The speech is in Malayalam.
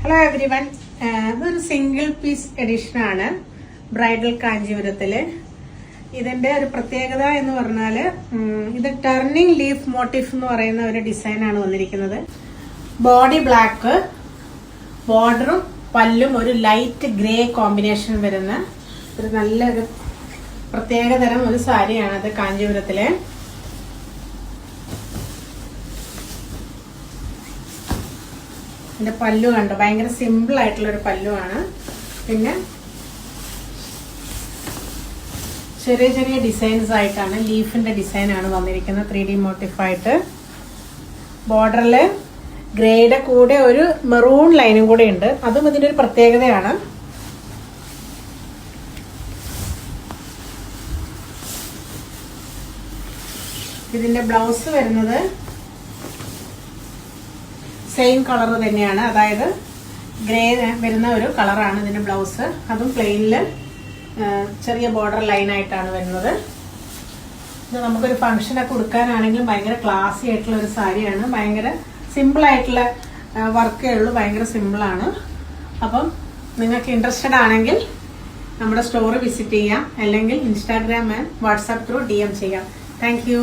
ഹലോ എവരി വൺ, ഇതൊരു സിംഗിൾ പീസ് എഡിഷൻ ആണ് ബ്രൈഡൽ കാഞ്ചീപുരത്തില്. ഇതിന്റെ ഒരു പ്രത്യേകത എന്ന് പറഞ്ഞാൽ ഇത് ടർണിംഗ് ലീഫ് മോട്ടീഫ് എന്ന് പറയുന്ന ഒരു ഡിസൈൻ ആണ് വന്നിരിക്കുന്നത്. ബോഡി ബ്ലാക്ക്, ബോർഡറും പല്ലും ഒരു ലൈറ്റ് ഗ്രേ കോമ്പിനേഷൻ വരുന്ന ഒരു നല്ലൊരു പ്രത്യേകതരം ഒരു സാരിയാണ് അത് കാഞ്ചീപുരത്തിലെ. ഇതിന്റെ പല്ലു കണ്ടോ, ഭയങ്കര സിമ്പിൾ ആയിട്ടുള്ള ഒരു പല്ലുവാണ്. പിന്നെ ചെറിയ ചെറിയ ഡിസൈൻസ് ആയിട്ടാണ്, ലീഫിന്റെ ഡിസൈൻ ആണ് വന്നിരിക്കുന്നത് 3D മോട്ടിഫായിട്ട്. ബോർഡറില് ഗ്രേയുടെ കൂടെ ഒരു മെറൂൺ ലൈനും കൂടെ ഉണ്ട്, അതും ഇതിന്റെ ഒരു പ്രത്യേകതയാണ്. ഇതിന്റെ ബ്ലൗസ് വരുന്നത് സെയിം കളർ തന്നെയാണ്, അതായത് ഗ്രേ വരുന്ന ഒരു കളറാണ് ഇതിന്റെ ബ്ലൗസ്. അതും പ്ലെയിനില് ചെറിയ ബോർഡർ ലൈൻ ആയിട്ടാണ് വരുന്നത്. ഇത് നമുക്കൊരു ഫംഗ്ഷനൊക്കെ കൊടുക്കാനാണെങ്കിലും ഭയങ്കര ക്ലാസി ആയിട്ടുള്ള ഒരു സാരിയാണ്. ഭയങ്കര സിമ്പിൾ ആയിട്ടുള്ള വർക്കേ ഉള്ളൂ, ഭയങ്കര സിമ്പിളാണ്. അപ്പം നിങ്ങൾക്ക് ഇൻട്രസ്റ്റഡ് ആണെങ്കിൽ നമ്മുടെ സ്റ്റോർ വിസിറ്റ് ചെയ്യാം, അല്ലെങ്കിൽ Instagram and WhatsApp through DM ചെയ്യാം. Thank you.